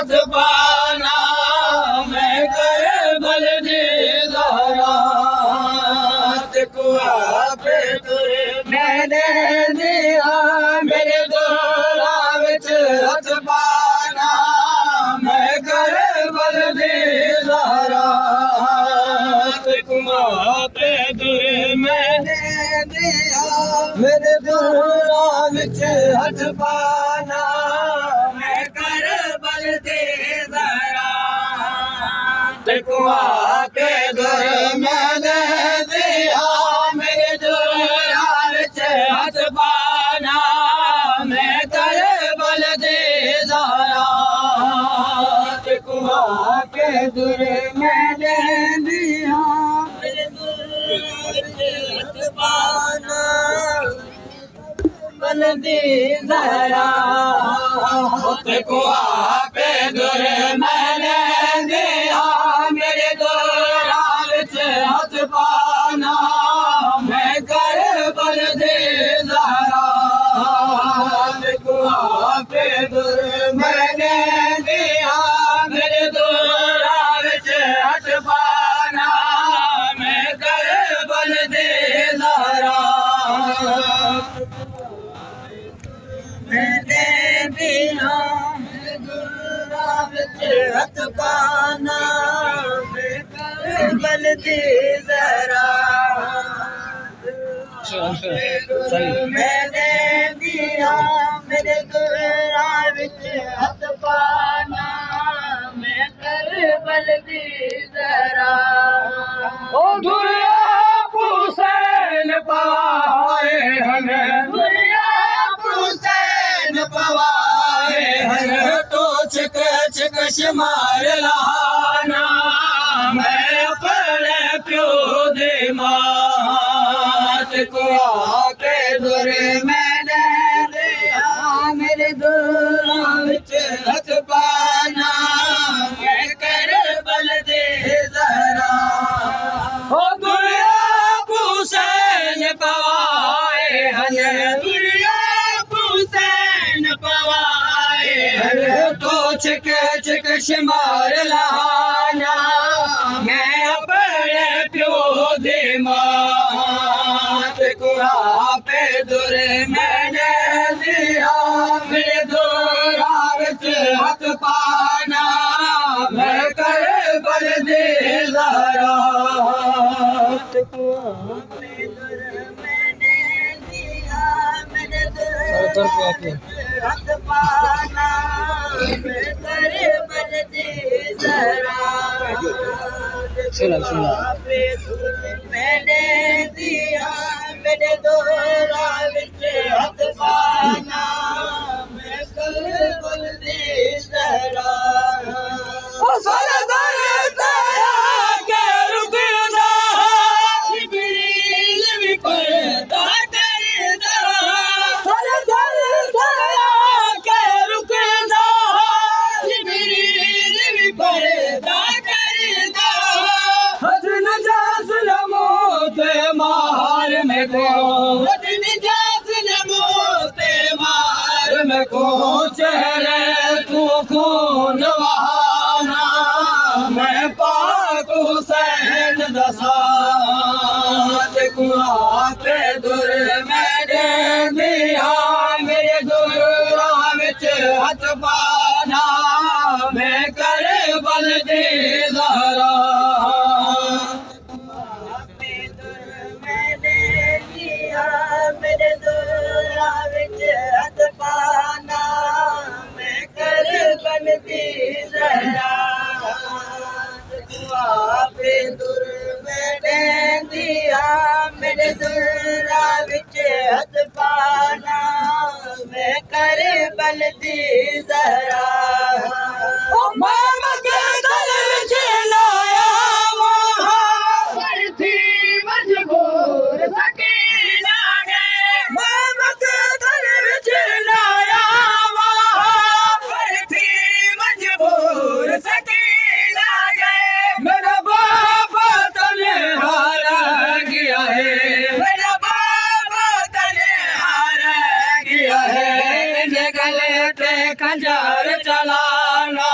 हथ पाना मैं कर बल दी ज़हरा को आपे तुरे मैंने दिया मेरे दोरा विच हथ पाना मैं कर बल दी ज़हरा को आपे तुरे मैंने दिया मेरे दोरा विच हथ पाना मैं कर बल दी ज़हरा को आपे तुरे मैंने दिया मेरे दोरा विच हथ पाना मैं कर बल दी ज़हरा को आपे तुरे मैंने दिया मेरे दोरा विच हथ पाना बल दी ज़हरा को आपे तुरे मैंने दिया मेरे दोरा विच हथ पाना मैं कर बल दी ज़हरा को आपे तुरे मैंने दिया मेरे दोरा विच हथ पाना मैं कर बल दी ज़हरा मैंने दिया मेरे दोरा विच हथ पाना मैं कर बल दी ज़हरा मैंने दिया मेरे दोरा विच हथ पाना मैं कर बल दी ज़हरा ओ दुनिया हुसैन पवाए हमें दुनिया हुसैन पवाए हमें तो छिक छिक शुमार लाना मैं अपने प्यो दे मात को आके दुरे मैंने दिया मेरे दोरा विच हथ पाना मैं कर बल दी ज़हरा ओ दुनिया हुसैन पवाए हमें दुनिया हुसैन पवाए हमें तो छिक छिक शुमार लाना मैं अपने प्यो दे मात को आपे तुरे मैंने दिया मेरे दोरा विच हथ पाना मैं कर बल दी ज़हरा को आपे तुरे मैंने दिया मेरे दोरा विच हथ पाना मैं कर बल दी ज़हरा आपे तुरे मैंने दिया मेरे दोरा विच हथ पाना मैं कर बल दी ज़हरा ओ सरदार दया के रुक जा जिब्रील भी पर्दा करदा सरदार दया के रुक जा जिब्रील भी पर्दा करदा हसन जासल मोते मार में को हसन जासल मोते मार में को चेहरे तू खून वहाना मैं पाक हुसैन दसात को आपे तुरे मैंने दिया मेरे दोरा विच हथ पाना मैं कर बल दी ज़हरा मेरे दोरा विच हथ पाना मैं कर बल दी ज़हरा आपे तुरे मैंने दिया मेरे दोरा विच हथ पाना मैं कर बल दी ज़हरा ओ मामा के दल विच लाया वहाँ थी मजबूर सकीना गे मामा के दल विच लाया वहाँ थी मजबूर सकीना गे मेरा बाबा तने हार गया है मेरा बाबा तने हार गया है गले पे खंजर चलाना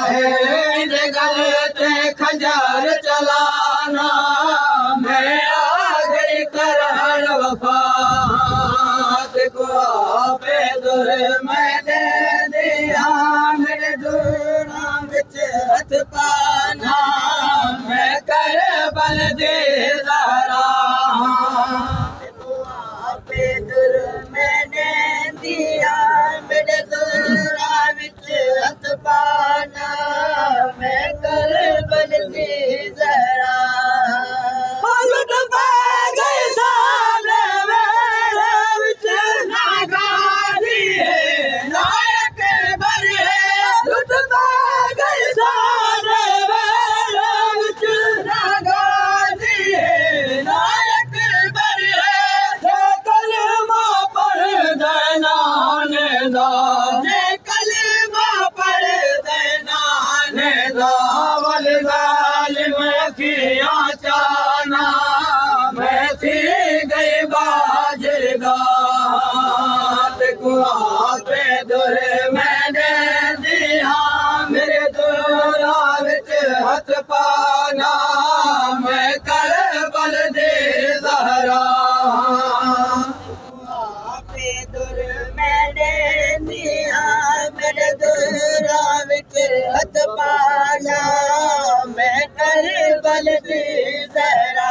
है गलते खंजर चलाना मैं आगे करन वफात को आपे दुर मैंने दिया मेरे दुरा विच हथ पाना मैं कर बल दे ज़हरा आपे दुर मैंने दिया मेरे दुरा विच हथ पाना मैं कर बल दे ज़हरा लुट पै गए सारे मेरे विच नागाजी है नायक बरी है लुट पै गए सारे मेरे विच नागाजी है नायक बरी है कलमा पढ़ देना ने दा कलमा पढ़ देना ने दा वल जालिम अखियां चाना मैं थी गई बाजगात को आपे दुर मैंने दिया मेरे दुरा विच हथ पाना मैं कर बल दे ज़हरा आपे दुर मैंने दिया मेरे दुरा विच हथ पाना मैं कर बल दे ज़हरा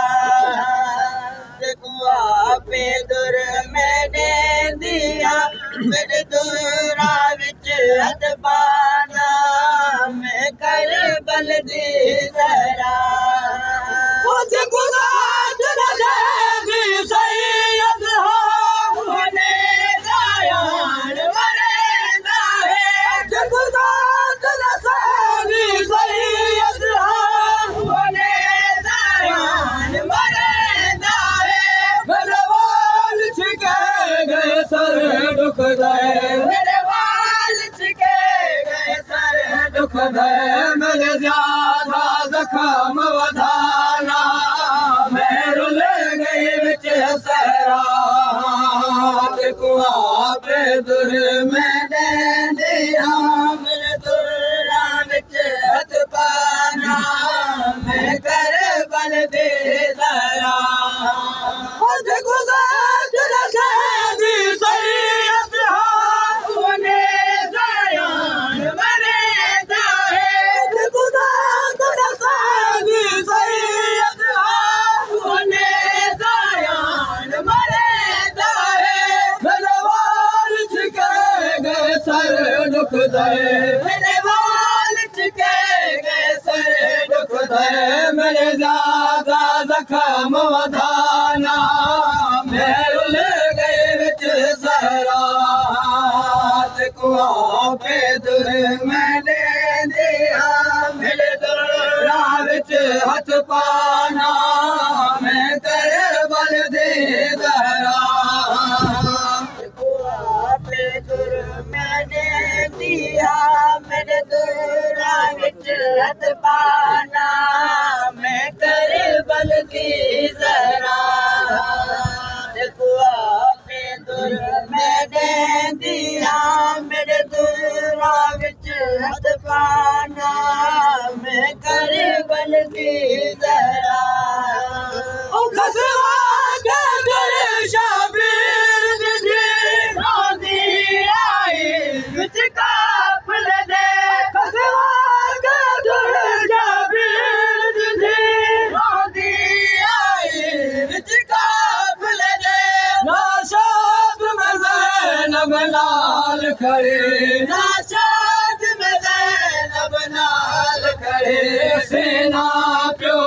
आपे दुर मैंने दिया मेरे दुरा विच हथ पाना मैं कर बल दे ज़हरा सैयद होने जायान मरेंदा है गुज़ात सैयद होने जायान मरेंदा है मेरे वाल छिके गए सर दुख गए मेरे वाल छिके गए सर दुख गए मेरे ज्यादा जख्म वधाना मैं रुल गई विच सहरा को आपे दुर मैंने दिया मेरे दुरा विच हथ पाना मैं कर बल दे ज़हरा सैयद होने जायान मरेंदा है सैयद होने जायान मरेंदा है मेरे वाल छिके गए सर दुख दे मेरे वाल छिके गए सर दुख दे मेरे ज्यादा जख्म वधाना मैं रुल गए विच सहरा को आपे दुर मैंने दिया मेरे दुरा विच हथ पाना मैं कर बल दे ज़हरा आपे दुर मैंने दिया मेरे दुरा विच हथ पाना मैं कर बल दे ज़हरा आपे दुर मैंने दिया मेरे दुरा विच हथ पाना मैं कर बल दे ज़हरा शबीर दी आई विच काफल दे शबीर दी आई विच काफल दे नाशाद में ज़ैनब नाल खड़े नाशाद में ज़ैनब नाल खड़े सेना प्यो